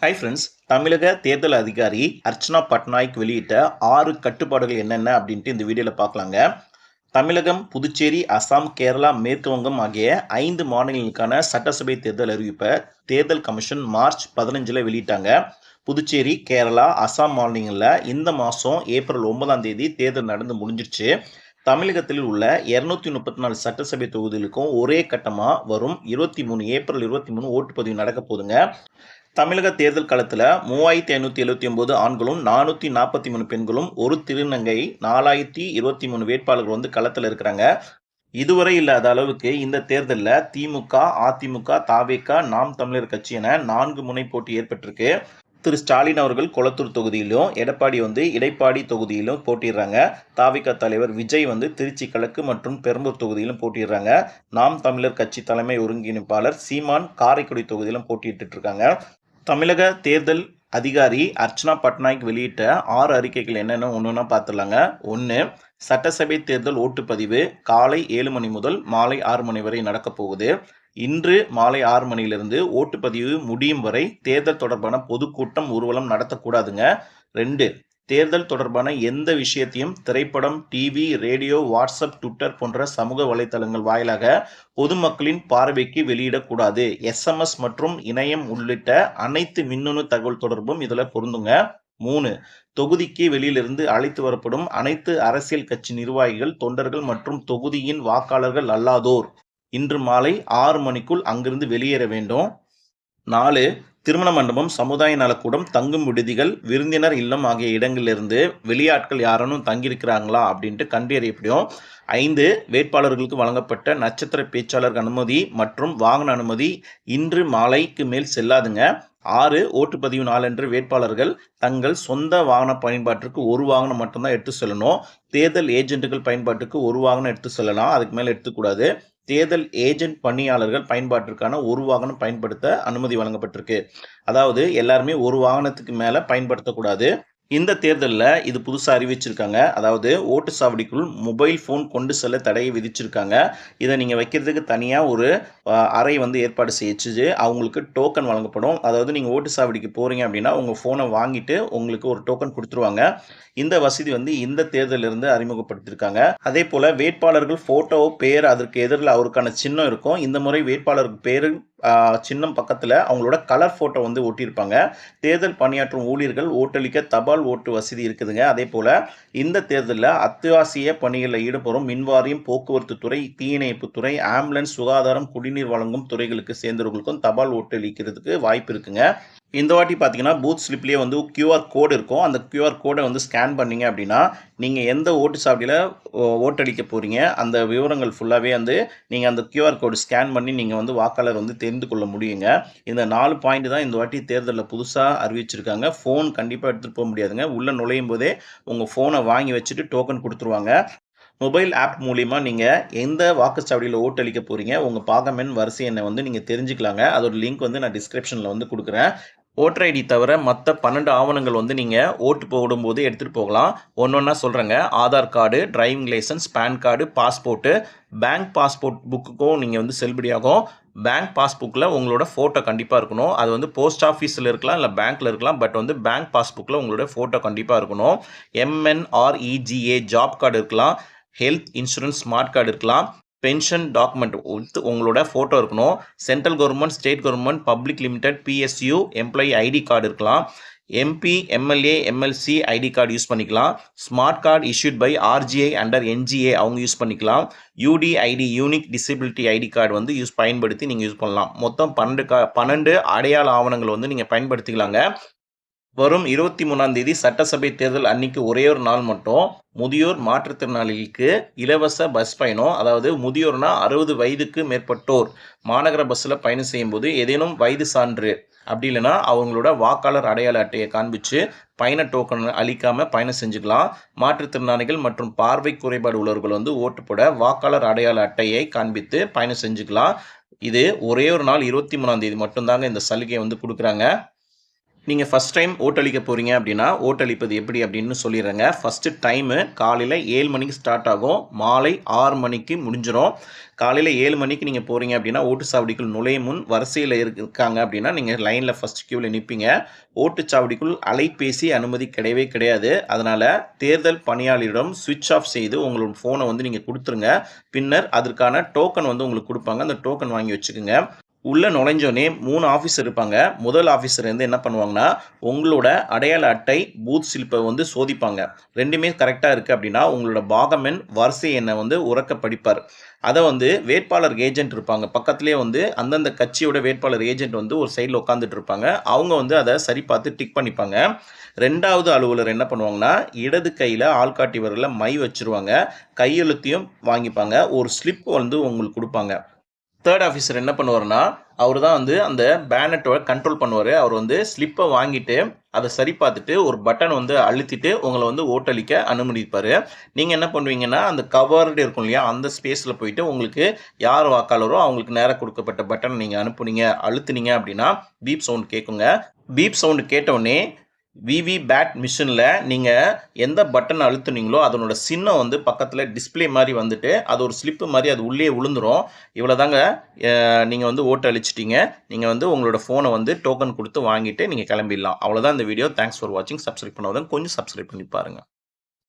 Hi friends. தமிழக தேர்தல் அதிகாரி அர்ச்சனா பட்நாயக் வெளியிட்ட 6 கட்டுப்பாடுகள் என்னென்ன அப்படின்ட்டு இந்த வீடியோவில் பார்க்கலாங்க. தமிழகம், புதுச்சேரி, அசாம், கேரளா, மேற்கு வங்கம் ஆகிய 5 மாநிலங்களுக்கான சட்டசபை தேர்தல் அறிவிப்பை தேர்தல் கமிஷன் மார்ச் 15 வெளியிட்டாங்க. புதுச்சேரி, கேரளா, அசாம் மாநிலங்களில் இந்த மாதம் ஏப்ரல் 9ஆம் தேதி தேர்தல் நடந்து முடிஞ்சிருச்சு. தமிழகத்தில் உள்ள 234 சட்டசபை தொகுதிகளுக்கும் ஒரே கட்டமாக வரும் 23 ஏப்ரல் 23 ஓட்டுப்பதிவு நடக்க போதுங்க. தமிழக தேர்தல் களத்தில் 3579 ஆண்களும் 443 பெண்களும் ஒரு திருநங்கை 4023 வேட்பாளர்கள் வந்து களத்தில் இருக்கிறாங்க. இதுவரை இல்லாத அளவுக்கு இந்த தேர்தலில் திமுக, அதிமுக, தாவேகா, நாம் தமிழர் கட்சி என 4 முனை போட்டி ஏற்பட்டிருக்கு. திரு ஸ்டாலின் அவர்கள் கொளத்தூர் தொகுதியிலும், எடப்பாடி வந்து இடைப்பாடி தொகுதியிலும் போட்டிடுறாங்க. தாவேகா தலைவர் விஜய் வந்து திருச்சி கிழக்கு மற்றும் பெரம்பூர் தொகுதியிலும் போட்டிடுறாங்க. நாம் தமிழர் கட்சி தலைமை ஒருங்கிணைப்பாளர் சீமான் காரைக்குடி தொகுதியிலும் போட்டியிட்டு இருக்காங்க. தமிழக தேர்தல் அதிகாரி அர்ச்சனா பட்நாயக் வெளியிட்ட 6 அறிக்கைகள் என்னென்ன ஒன்றுனா பார்த்துடலாங்க. 1. சட்டசபை தேர்தல் ஓட்டுப்பதிவு காலை 7 மணி முதல் மாலை 6 மணி வரை நடக்க போகுது. இன்று மாலை 6 மணியிலிருந்து ஓட்டுப்பதிவு முடியும் வரை தேர்தல் தொடர்பான பொதுக்கூட்டம், ஊர்வலம் நடத்தக்கூடாதுங்க. 2. தேர்தல் தொடர்பான எந்த விஷயத்தையும் திரைப்படம், டிவி, ரேடியோ, வாட்ஸ்அப், ட்விட்டர் போன்ற சமூக வலைதளங்கள் வாயிலாக பொதுமக்களின் பார்வைக்கு வெளியிடக்கூடாது. எஸ்எம்எஸ் மற்றும் இணையம் உள்ளிட்ட அனைத்து மின்னணு தகவல் தொடர்பும் இதில் பொருந்துங்க. 3. தொகுதிக்கு வெளியிலிருந்து அழைத்து வரப்படும் அனைத்து அரசியல் கட்சி நிர்வாகிகள், தொண்டர்கள் மற்றும் தொகுதியின் வாக்காளர்கள் அல்லாதோர் இன்று மாலை 6 மணிக்குள் அங்கிருந்து வெளியேற வேண்டும். 4. திருமண மண்டபம், சமுதாய நலக்கூடம், தங்கும் விடுதிகள், விருந்தினர் இல்லம் ஆகிய இடங்களிலிருந்து வெளியாட்கள் யாரும் தங்கியிருக்கிறாங்களா அப்படின்ட்டு கண்டறியப்படும். 5. வேட்பாளர்களுக்கு வழங்கப்பட்ட நட்சத்திர பேச்சாளர் அனுமதி மற்றும் வாகன அனுமதி இன்று மாலைக்கு மேல் செல்லாதுங்க. 6. ஓட்டுப்பதிவு நாளன்று வேட்பாளர்கள் தங்கள் சொந்த வாகன பயன்பாட்டிற்கு ஒரு வாகனம் மட்டும்தான் எடுத்து செல்லணும். தேர்தல் ஏஜென்ட்டுகள் பயன்பாட்டுக்கு ஒரு வாகனம் எடுத்து செல்லலாம், அதுக்கு மேலே எடுத்துக்கூடாது. தேர்தல் ஏஜென்ட் பணியாளர்கள் பயன்பாட்டிற்கான ஒரு வாகனம் பயன்படுத்த அனுமதி வழங்கப்பட்டிருக்கு. அதாவது எல்லாருமே ஒரு வாகனத்துக்கு மேலே பயன்படுத்தக்கூடாது. இந்த தேர்தலில் இது புதுசாக அறிவிச்சிருக்காங்க. அதாவது ஓட்டு சாவடிக்குள் மொபைல் ஃபோன் கொண்டு செல்ல தடையை விதிச்சிருக்காங்க. இதை நீங்கள் வைக்கிறதுக்கு தனியாக ஒரு அறை வந்து ஏற்பாடு செய்யிச்சு அவங்களுக்கு டோக்கன் வழங்கப்படும். அதாவது நீங்கள் ஓட்டு சாவடிக்கு போகிறீங்க அப்படின்னா உங்கள் ஃபோனை வாங்கிட்டு உங்களுக்கு ஒரு டோக்கன் கொடுத்துருவாங்க. இந்த வசதி வந்து இந்த தேர்தலிருந்து அறிமுகப்படுத்தியிருக்காங்க. அதே போல் வேட்பாளர்கள் ஃபோட்டோ, பேர், அதற்கு எதிரில் அவருக்கான சின்னம் இருக்கும். இந்த முறை வேட்பாளருக்கு பேர், சின்னம் பக்கத்தில் அவங்களோட கலர் ஃபோட்டோ வந்து ஒட்டியிருப்பாங்க. தேர்தல் பணியாற்றும் ஊழியர்கள் ஓட்டளிக்க தபால் ஓட்டு வசதி இருக்குதுங்க. அதே போல் இந்த தேர்தலில் அத்தியாவசிய பணிகளில் ஈடுபடும் மின்வாரியம், போக்குவரத்து துறை, தீயணைப்புத்துறை, ஆம்புலன்ஸ், சுகாதாரம், குடிநீர் வழங்கும் துறைகளுக்கு சேர்ந்தவர்களுக்கும் தபால் ஓட்டு அளிக்கிறதுக்கு வாய்ப்பு இருக்குங்க. இந்த வாட்டி பார்த்தீங்கன்னா பூத் ஸ்லிப்லேயே வந்து கியூஆர் கோடு இருக்கும். அந்த கியூஆர் கோடை வந்து ஸ்கேன் பண்ணிங்க அப்படின்னா நீங்கள் எந்த ஓட்டு சாவடியில் ஓட்டளிக்க போகிறீங்க அந்த விவரங்கள் ஃபுல்லாகவே வந்து நீங்கள் அந்த கியூஆர் கோடு ஸ்கேன் பண்ணி நீங்கள் வந்து வாக்காளர் வந்து தெரிந்து கொள்ள முடியுங்க. இந்த 4 பாயிண்ட் தான் இந்த வாட்டி தேர்தலில் புதுசாக அறிவிச்சிருக்காங்க. ஃபோன் கண்டிப்பாக எடுத்துகிட்டு போக முடியாதுங்க. உள்ளே நுழையும் போதே உங்கள் ஃபோனை வாங்கி வச்சுட்டு டோக்கன் கொடுத்துருவாங்க. மொபைல் ஆப் மூலிமா நீங்கள் எந்த வாக்குச்சாவடியில் ஓட்டளிக்க போகிறீங்க, உங்கள் பாகமெண் வரிசை எண்ணை வந்து நீங்கள் தெரிஞ்சுக்கலாங்க. அதோட லிங்க் வந்து நான் டிஸ்கிரிப்ஷனில் வந்து கொடுக்குறேன். ஓட்டர் ஐடி தவிர மற்ற 12 ஆவணங்கள் வந்து நீங்கள் ஓட்டு போடும்போது எடுத்துகிட்டு போகலாம். ஒன்றா சொல்கிறேங்க. Aadhaar card, driving licence, PAN card, passport, bank passport புக்குக்கும் நீங்கள் வந்து செல்லுபடியாகும். பேங்க் பாஸ்புக்கில் உங்களோட ஃபோட்டோ கண்டிப்பாக இருக்கணும். அது வந்து போஸ்ட் ஆஃபீஸில் இருக்கலாம், இல்லை பேங்க்கில் இருக்கலாம். பட் வந்து பேங்க் பாஸ்புக்கில் உங்களோட ஃபோட்டோ கண்டிப்பாக இருக்கணும். MNREGA ஜாப் கார்டு இருக்கலாம். ஹெல்த் இன்சூரன்ஸ் ஸ்மார்ட் கார்டு இருக்கலாம். பென்ஷன் டாக்குமெண்ட் உங்களோட ஃபோட்டோ இருக்கணும். Central government, state government, public limited, PSU employee ID card இருக்கலாம். MP, MLA, MLC ID card use பண்ணிக்கலாம். Smart card issued by RGI under NGA அவங்க use பண்ணிக்கலாம். UDID unique disability ID card வந்து பயன்படுத்தி நீங்கள் use பண்ணலாம். மொத்தம் 12 அடையாள ஆவணங்கள் வந்து நீங்கள் பயன்படுத்திக்கலாங்க. வரும் 23ஆம் தேதி சட்டசபை தேர்தல் அன்னைக்கு ஒரே ஒரு நாள் மட்டும் முதியோர் மாற்றுத்திறனாளிகளுக்கு இலவச பஸ் பயணம். அதாவது முதியோர்னா 60 வயதுக்கு மேற்பட்டோர் மாநகர பஸ்ஸில் பயணம் செய்யும்போது ஏதேனும் வயது சான்று அப்படி இல்லைன்னா அவங்களோட வாக்காளர் அடையாள அட்டையை காண்பிச்சு பயண டோக்கன் அளிக்காமல் பயணம் செஞ்சுக்கலாம். மாற்றுத்திறனாளிகள் மற்றும் பார்வை குறைபாடு உள்ளவர்கள் வந்து ஓட்டு போட வாக்காளர் அடையாள அட்டையை காண்பித்து பயணம் செஞ்சுக்கலாம். இது ஒரே ஒரு நாள் 23ஆம் தேதி மட்டும்தாங்க இந்த சலுகையை வந்து கொடுக்குறாங்க. நீங்கள் ஃபஸ்ட் டைம் ஓட்டளிக்க போகிறீங்க அப்படின்னா ஓட்டளிப்பது எப்படி அப்படின்னு சொல்லிடுறேங்க. ஃபஸ்ட்டு டைமு காலையில் 7 மணிக்கு ஸ்டார்ட் ஆகும், மாலை 6 மணிக்கு முடிஞ்சிடும். காலையில் 7 மணிக்கு நீங்கள் போகிறீங்க அப்படின்னா ஓட்டுச்சாவடிக்குள் நுழையும் முன் வரிசையில் இருக்காங்க அப்படின்னா நீங்கள் லைனில் ஃபஸ்ட் க்யூவில் நிற்பீங்க. ஓட்டுச்சாவடிக்குள் அலைபேசி அனுமதி கிடையவே கிடையாது. அதனால் தேர்தல் பணியாளரிடம் சுவிட்ச் ஆஃப் செய்து உங்களோட ஃபோனை வந்து நீங்கள் கொடுத்துருங்க. பின்னர் அதற்கான டோக்கன் வந்து உங்களுக்கு கொடுப்பாங்க. அந்த டோக்கன் வாங்கி வச்சுக்கோங்க. உள்ளே நுழைஞ்சோடனே 3 ஆஃபீஸர் இருப்பாங்க. முதல் ஆஃபீஸர் வந்து என்ன பண்ணுவாங்கன்னா, உங்களோட அடையாள அட்டை, பூத் ஸ்லிப்பை வந்து சோதிப்பாங்க. 2மே கரெக்டாக இருக்குது அப்படின்னா உங்களோட பாகம் எண், வரிசை எண்ணை வந்து உரக்க படிப்பார். அதை வந்து வேட்பாளர் ஏஜென்ட் இருப்பாங்க. பக்கத்துலேயே வந்து அந்தந்த கட்சியோட வேட்பாளர் ஏஜென்ட் வந்து ஒரு சைடில் உட்காந்துட்டு இருப்பாங்க. அவங்க வந்து அதை சரி பார்த்து டிக் பண்ணிப்பாங்க. 2வது அலுவலர் என்ன பண்ணுவாங்கன்னா, இடது கையில் ஆள்காட்டி விரலில் மை வச்சுருவாங்க. கையெழுத்தையும் வாங்கிப்பாங்க. ஒரு ஸ்லிப் வந்து உங்களுக்கு கொடுப்பாங்க. 3rd ஆஃபீஸர் என்ன பண்ணுவார்னா, அவர் தான் வந்து அந்த பேனட்டோட கண்ட்ரோல் பண்ணுவார். அவர் வந்து ஸ்லிப்பை வாங்கிட்டு அதை சரி பார்த்துட்டு ஒரு பட்டன் வந்து அழுத்திட்டு உங்களை வந்து ஓட்டளிக்க அனுமதிப்பார். நீங்கள் என்ன பண்ணுவீங்கன்னா, அந்த கவர்டு இருக்கும் இல்லையா, அந்த ஸ்பேஸில் போயிட்டு உங்களுக்கு யார் வாக்காளரோ அவங்களுக்கு நேராக கொடுக்கப்பட்ட பட்டன் நீங்கள் அழுத்துனீங்க அப்படின்னா பீப் சவுண்ட் கேட்குங்க. பீப் சவுண்டு கேட்டவுடனே விவி பேட் மிஷினில் நீங்கள் எந்த பட்டன் அழுத்துனீங்களோ அதனோட சின்னம் வந்து பக்கத்தில் டிஸ்பிளே மாதிரி வந்துட்டு அது ஒரு ஸ்லிப்பு மாதிரி அது உள்ளே விழுந்துடும். இவ்வளோ தாங்க, நீங்கள் வந்து ஓட்டு அழிச்சிட்டிங்க. நீங்கள் வந்து உங்களோட ஃபோனை வந்து டோக்கன் கொடுத்து வாங்கிட்டு நீங்கள் கிளம்பிடலாம். அவ்வளோதான் இந்த வீடியோ. தேங்க்ஸ் ஃபார் வாட்சிங். சப்ஸ்கிரைப் பண்ணாதான் கொஞ்சம் சப்ஸ்கிரைப் பண்ணி பாருங்கள்.